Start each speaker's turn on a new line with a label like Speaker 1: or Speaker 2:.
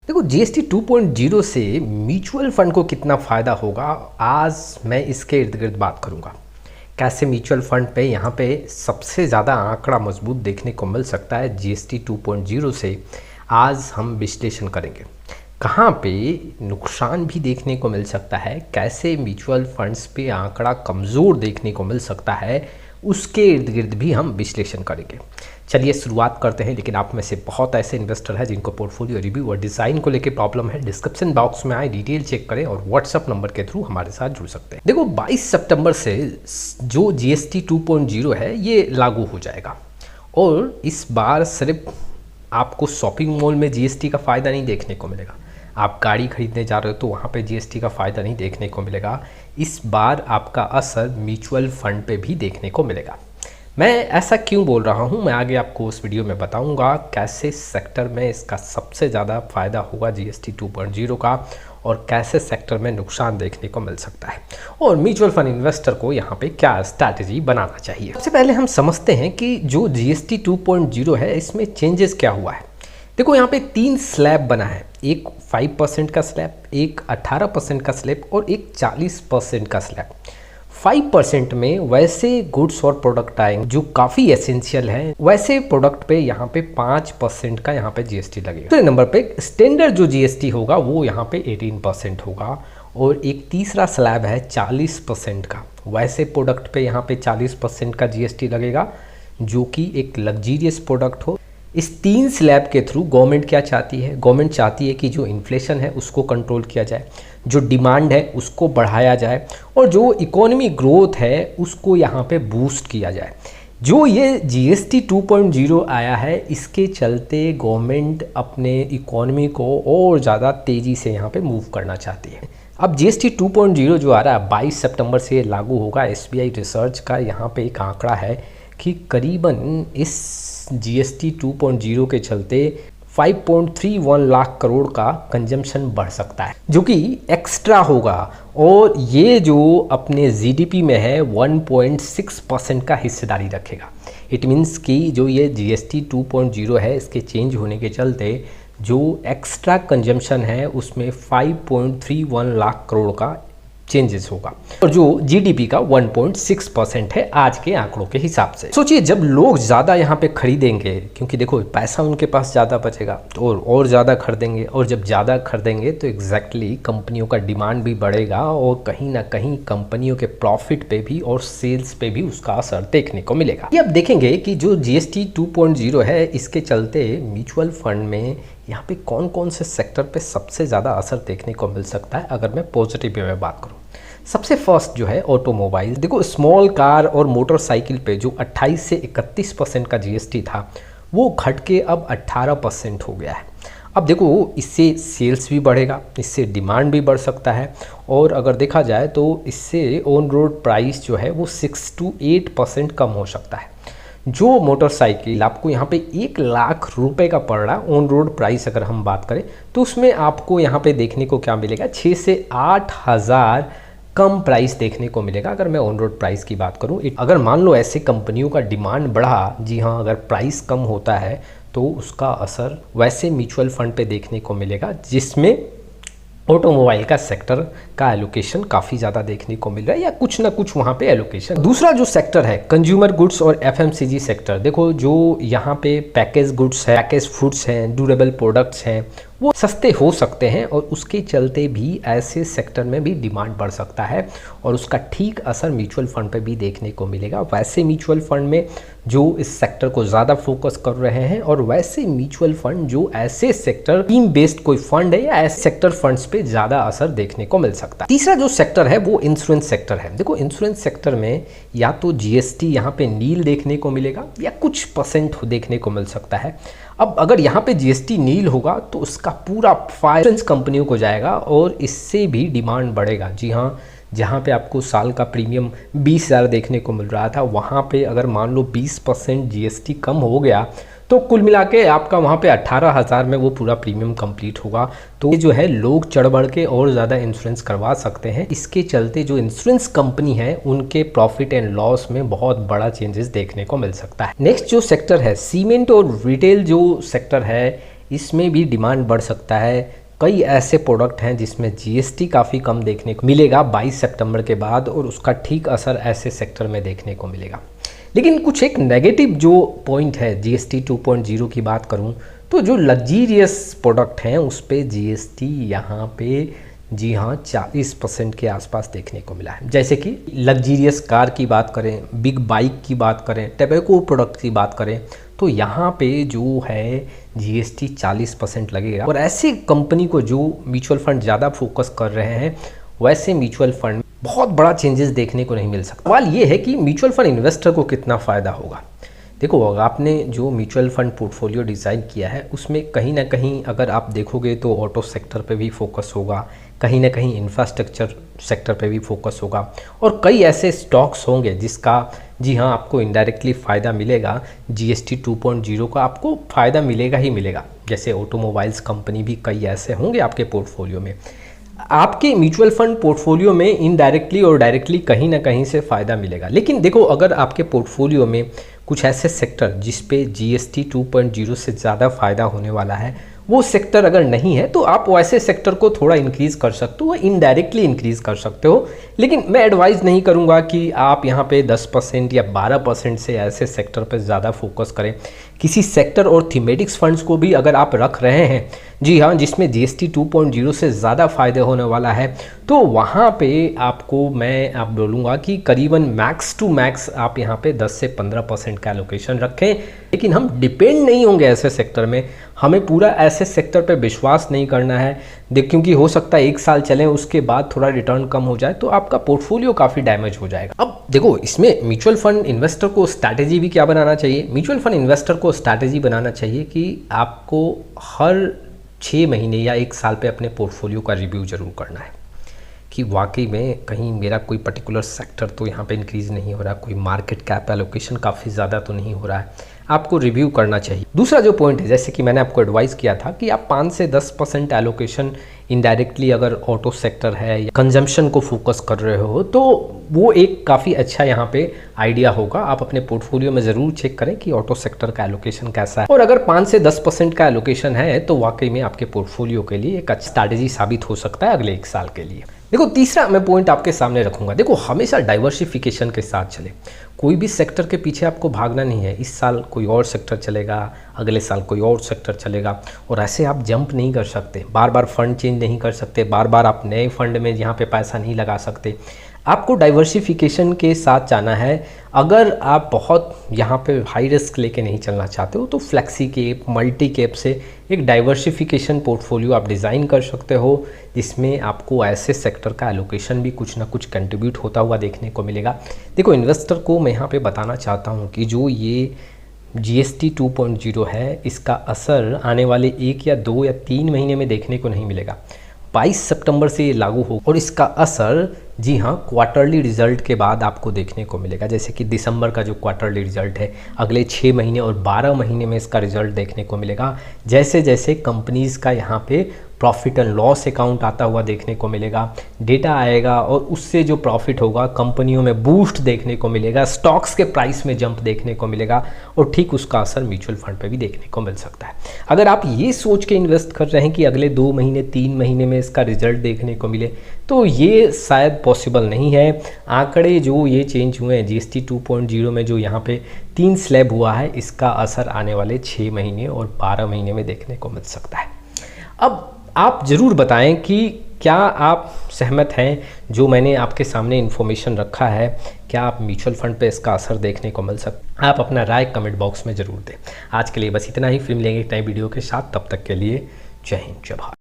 Speaker 1: देखो जीएसटी 2.0 से mutual fund को कितना फ़ायदा होगा, आज मैं इसके इर्द गिर्द बात करूंगा। कैसे म्यूचुअल फंड पे यहाँ पे सबसे ज़्यादा आंकड़ा मजबूत देखने को मिल सकता है जीएसटी 2.0 से, आज हम विश्लेषण करेंगे। कहाँ पे नुकसान भी देखने को मिल सकता है, कैसे म्यूचुअल फंड्स पे आंकड़ा कमज़ोर देखने को मिल सकता है, उसके इर्द गिर्द भी हम विश्लेषण करेंगे। चलिए शुरुआत करते हैं। लेकिन आप में से बहुत ऐसे इन्वेस्टर हैं जिनको पोर्टफोलियो रिव्यू और डिज़ाइन को लेकर प्रॉब्लम है, डिस्क्रिप्शन बॉक्स में आए, डिटेल चेक करें और व्हाट्सअप नंबर के थ्रू हमारे साथ जुड़ सकते हैं। देखो 22 सितंबर से जो जीएसटी 2.0 है ये लागू हो जाएगा और इस बार सिर्फ आपको शॉपिंग मॉल में जीएसटी का फ़ायदा नहीं देखने को मिलेगा। आप गाड़ी खरीदने जा रहे हो तो वहाँ पे जीएसटी का फ़ायदा नहीं देखने को मिलेगा। इस बार आपका असर म्यूचुअल फंड पे भी देखने को मिलेगा। मैं ऐसा क्यों बोल रहा हूँ, मैं आगे आपको उस वीडियो में बताऊँगा कैसे सेक्टर में इसका सबसे ज़्यादा फ़ायदा होगा जीएसटी 2.0 का और कैसे सेक्टर में नुकसान देखने को मिल सकता है और म्यूचुअल फंड इन्वेस्टर को यहाँ पे क्या स्ट्रैटेजी बनाना चाहिए। सबसे पहले हम समझते हैं कि जो जीएसटी 2.0 है इसमें चेंजेस क्या हुआ है। देखो यहाँ पे 3 स्लैब बना है, एक 5% का स्लैब, एक 18% का स्लैब और एक 40% का स्लैब। 5% में वैसे गुड्स और प्रोडक्ट आएंगे जो काफ़ी एसेंशियल हैं, वैसे प्रोडक्ट पे यहाँ पे 5% का यहाँ पे जीएसटी लगेगा। दूसरे नंबर पे स्टैंडर्ड जो जीएसटी होगा वो यहाँ पे 18% होगा और एक तीसरा स्लैब है 40% का। वैसे प्रोडक्ट पे यहाँ पे 40% का जीएसटी लगेगा जो कि एक लग्जीरियस प्रोडक्ट हो। इस 3 स्लैब के थ्रू गवर्नमेंट क्या चाहती है, गवर्नमेंट चाहती है कि जो इन्फ्लेशन है उसको कंट्रोल किया जाए, जो डिमांड है उसको बढ़ाया जाए और जो इकोनॉमी ग्रोथ है उसको यहाँ पे बूस्ट किया जाए। जो ये जीएसटी 2.0 आया है इसके चलते गवर्नमेंट अपने इकोनॉमी को और ज़्यादा तेज़ी से यहाँ पे मूव करना चाहती है। अब जीएसटी 2.0 जो आ रहा है 22 सितंबर से लागू होगा। एसबीआई रिसर्च का यहाँ पे एक आंकड़ा है कि करीबन इस जीएसटी 2.0 के चलते 5.31 लाख करोड़ का कंजम्पशन बढ़ सकता है जो कि एक्स्ट्रा होगा और ये जो अपने जीडीपी में है 1.6% का हिस्सेदारी रखेगा। इट मीन्स कि जो ये जीएसटी 2.0 है इसके चेंज होने के चलते जो एक्स्ट्रा कंजम्पशन है उसमें 5.31 लाख करोड़ का चेंजेस होगा और जो जीडीपी का 1.6% है आज के आंकड़ों के हिसाब से। सोचिए जब लोग ज़्यादा यहाँ पे खरीदेंगे, क्योंकि देखो पैसा उनके पास ज़्यादा बचेगा तो और ज़्यादा खरीदेंगे और जब ज़्यादा खरीदेंगे तो एग्जैक्टली कंपनियों का डिमांड भी बढ़ेगा और कहीं ना कहीं कंपनियों के प्रॉफिट पे भी और सेल्स पे भी उसका असर देखने को मिलेगा। ये अब देखेंगे कि जो जीएसटी 2.0 है इसके चलते म्यूचुअल फंड में यहाँ पे कौन कौन से सेक्टर पे सबसे ज़्यादा असर देखने को मिल सकता है। अगर मैं पॉजिटिव वे में बात करूँ, सबसे फर्स्ट जो है ऑटोमोबाइल। देखो स्मॉल कार और मोटरसाइकिल पे जो 28 से 31% का जीएसटी था वो घट के अब 18% हो गया है। अब देखो इससे सेल्स भी बढ़ेगा, इससे डिमांड भी बढ़ सकता है और अगर देखा जाए तो इससे ऑन रोड प्राइस जो है वो 6 to 8% कम हो सकता है। जो मोटरसाइकिल आपको यहाँ पे 1 लाख रुपए का पड़ रहा है ऑन रोड प्राइस, अगर हम बात करें तो उसमें आपको यहाँ पे देखने को क्या मिलेगा, 6 से 8 हज़ार कम प्राइस देखने को मिलेगा। अगर मैं ऑन रोड प्राइस की बात करूँ, अगर मान लो ऐसे कंपनियों का डिमांड बढ़ा, जी हाँ, अगर प्राइस कम होता है तो उसका असर वैसे म्यूचुअल फंड पे देखने को मिलेगा जिसमें ऑटोमोबाइल का सेक्टर का एलोकेशन काफ़ी ज़्यादा देखने को मिल रहा है या कुछ ना कुछ वहाँ पे एलोकेशन। दूसरा जो सेक्टर है कंज्यूमर गुड्स और एफएमसीजी सेक्टर। देखो जो यहाँ पे पैकेज गुड्स है, पैकेज फूड्स हैं, ड्यूरेबल प्रोडक्ट्स हैं, वो सस्ते हो सकते हैं और उसके चलते भी ऐसे सेक्टर में भी डिमांड बढ़ सकता है और उसका ठीक असर म्यूचुअल फंड पे भी देखने को मिलेगा। वैसे म्यूचुअल फंड में जो इस सेक्टर को ज़्यादा फोकस कर रहे हैं और वैसे म्यूचुअल फंड जो ऐसे सेक्टर टीम बेस्ड कोई फंड है या ऐसे सेक्टर फंड्स पे ज़्यादा असर देखने को मिल सकता है। तीसरा जो सेक्टर है वो इंश्योरेंस सेक्टर है। देखो इंश्योरेंस सेक्टर में या तो जीएसटी यहाँ पे नील देखने को मिलेगा या कुछ परसेंट देखने को मिल सकता है। अब अगर यहाँ पे जीएसटी नील होगा तो उसका पूरा फाइनेंस कंपनियों को जाएगा और इससे भी डिमांड बढ़ेगा। जी हाँ, जहाँ पे आपको साल का प्रीमियम 20,000 देखने को मिल रहा था वहाँ पे अगर मान लो 20% जीएसटी कम हो गया तो कुल मिला के आपका वहाँ पे 18,000 में वो पूरा प्रीमियम कंप्लीट होगा। तो ये जो है लोग चढ़ बढ़ के और ज़्यादा इंश्योरेंस करवा सकते हैं। इसके चलते जो इंश्योरेंस कंपनी है उनके प्रॉफिट एंड लॉस में बहुत बड़ा चेंजेस देखने को मिल सकता है। नेक्स्ट जो सेक्टर है सीमेंट और रिटेल जो सेक्टर है इसमें भी डिमांड बढ़ सकता है। कई ऐसे प्रोडक्ट हैं जिसमें जीएसटी काफ़ी कम देखने को मिलेगा 22 सितंबर के बाद, और उसका ठीक असर ऐसे सेक्टर में देखने को मिलेगा। लेकिन कुछ एक नेगेटिव जो पॉइंट है जीएसटी 2.0 की बात करूं तो जो लग्जीरियस प्रोडक्ट हैं उस पे जीएसटी यहाँ पे जी हाँ 40% के आसपास देखने को मिला है। जैसे कि लग्जीरियस कार की बात करें, बिग बाइक की बात करें, टैबेको प्रोडक्ट की बात करें, तो यहाँ पे जो है जीएसटी 40% लगेगा। और ऐसी कंपनी को जो म्यूचुअल फंड ज़्यादा फोकस कर रहे हैं वैसे म्यूचुअल फंड बहुत बड़ा चेंजेस देखने को नहीं मिल सकता। सवाल ये है कि म्यूचुअल फंड इन्वेस्टर को कितना फ़ायदा होगा। देखो, अगर आपने जो म्यूचुअल फंड पोर्टफोलियो डिज़ाइन किया है उसमें कहीं ना कहीं अगर आप देखोगे तो ऑटो सेक्टर पे भी फोकस होगा, कहीं ना कहीं इंफ्रास्ट्रक्चर सेक्टर पे भी फोकस होगा, और कई ऐसे स्टॉक्स होंगे जिसका जी हाँ आपको इनडायरेक्टली फ़ायदा मिलेगा। जीएसटी 2.0 का आपको फ़ायदा मिलेगा ही मिलेगा। जैसे ऑटोमोबाइल्स कंपनी भी कई ऐसे होंगे आपके पोर्टफोलियो में। आपके म्यूचुअल फंड पोर्टफोलियो में इनडायरेक्टली और डायरेक्टली कहीं ना कहीं से फ़ायदा मिलेगा। लेकिन देखो, अगर आपके पोर्टफोलियो में कुछ ऐसे सेक्टर जिस पे जीएसटी 2.0 से ज़्यादा फ़ायदा होने वाला है, वो सेक्टर अगर नहीं है तो आप वैसे सेक्टर को थोड़ा इंक्रीज़ कर सकते हो, इनडायरेक्टली इंक्रीज़ कर सकते हो। लेकिन मैं एडवाइस नहीं करूँगा कि आप यहाँ पे 10% या 12% से ऐसे सेक्टर पे ज़्यादा फोकस करें। किसी सेक्टर और थीमेटिक्स फंड्स को भी अगर आप रख रहे हैं जी हाँ जिसमें जीएसटी 2.0 से ज़्यादा फ़ायदे होने वाला है, तो वहाँ पे आपको मैं आप बोलूँगा कि करीबन मैक्स टू मैक्स आप यहाँ पे 10 से 15% का एलोकेशन रखें। लेकिन हम डिपेंड नहीं होंगे ऐसे सेक्टर में, हमें पूरा ऐसे सेक्टर पे विश्वास नहीं करना है। क्योंकि हो सकता है 1 साल चले उसके बाद थोड़ा रिटर्न कम हो जाए तो आपका पोर्टफोलियो काफ़ी डैमेज हो जाएगा। अब देखो, इसमें म्यूचुअल फंड इन्वेस्टर को स्ट्रैटेजी भी क्या बनाना चाहिए। म्यूचुअल फंड इन्वेस्टर को स्ट्रैटेजी बनाना चाहिए कि आपको हर 6 महीने या 1 साल पे अपने पोर्टफोलियो का रिव्यू जरूर करना है कि वाकई में कहीं मेरा कोई पर्टिकुलर सेक्टर तो यहाँ पे इंक्रीज़ नहीं हो रहा, कोई मार्केट कैप एलोकेशन काफ़ी ज़्यादा तो नहीं हो रहा है, आपको रिव्यू करना चाहिए। दूसरा जो पॉइंट है, जैसे कि मैंने आपको एडवाइस किया था कि आप 5 से 10% एलोकेशन इनडायरेक्टली अगर ऑटो सेक्टर है या कंजम्पशन को फोकस कर रहे हो तो वो एक काफ़ी अच्छा यहाँ पे आइडिया होगा। आप अपने पोर्टफोलियो में ज़रूर चेक करें कि ऑटो सेक्टर का एलोकेशन कैसा है, और अगर 5 से 10% का एलोकेशन है तो वाकई में आपके पोर्टफोलियो के लिए एक अच्छी स्ट्रैटेजी साबित हो सकता है अगले 1 साल के लिए। देखो, तीसरा मैं पॉइंट आपके सामने रखूंगा। देखो, हमेशा डाइवर्सिफिकेशन के साथ चले, कोई भी सेक्टर के पीछे आपको भागना नहीं है। इस साल कोई और सेक्टर चलेगा, अगले साल कोई और सेक्टर चलेगा, और ऐसे आप जंप नहीं कर सकते, बार बार फंड चेंज नहीं कर सकते, बार बार आप नए फंड में यहाँ पे पैसा नहीं लगा सकते। आपको डाइवर्सिफिकेशन के साथ जाना है। अगर आप बहुत यहाँ पे हाई रिस्क लेके नहीं चलना चाहते हो तो फ्लेक्सी कैप, मल्टी कैप से एक डाइवर्सिफिकेशन पोर्टफोलियो आप डिज़ाइन कर सकते हो, जिसमें आपको ऐसे सेक्टर का एलोकेशन भी कुछ ना कुछ कंट्रीब्यूट होता हुआ देखने को मिलेगा। देखो, इन्वेस्टर को मैं यहाँ पे बताना चाहता हूँ कि जो ये जीएसटी 2.0 है इसका असर आने वाले 1 या 2 या 3 महीने में देखने को नहीं मिलेगा। 22 सितंबर से ये लागू होगा और इसका असर जी हाँ क्वार्टरली रिजल्ट के बाद आपको देखने को मिलेगा। जैसे कि दिसंबर का जो क्वार्टरली रिजल्ट है, अगले 6 महीने और 12 महीने में इसका रिजल्ट देखने को मिलेगा। जैसे जैसे कंपनीज़ का यहाँ पे प्रॉफिट एंड लॉस अकाउंट आता हुआ देखने को मिलेगा, डेटा आएगा और उससे जो प्रॉफिट होगा कंपनियों में बूस्ट देखने को मिलेगा, स्टॉक्स के प्राइस में जंप देखने को मिलेगा, और ठीक उसका असर म्यूचुअल फंड पे भी देखने को मिल सकता है। अगर आप ये सोच के इन्वेस्ट कर रहे हैं कि अगले 2 महीने 3 महीने में इसका रिजल्ट देखने को मिले, तो ये शायद पॉसिबल नहीं है। आंकड़े जो ये चेंज हुए हैं जीएसटी 2.0 में, जो यहाँ पे 3 स्लैब हुआ है, इसका असर आने वाले 6 महीने और 12 महीने में देखने को मिल सकता है। अब आप ज़रूर बताएं कि क्या आप सहमत हैं जो मैंने आपके सामने इन्फॉर्मेशन रखा है, क्या आप म्यूचुअल फंड पे इसका असर देखने को मिल सकता है। आप अपना राय कमेंट बॉक्स में ज़रूर दें। आज के लिए बस इतना ही, फिर मिलेंगे एक नई वीडियो के साथ, तब तक के लिए जय हिंद जय भारत।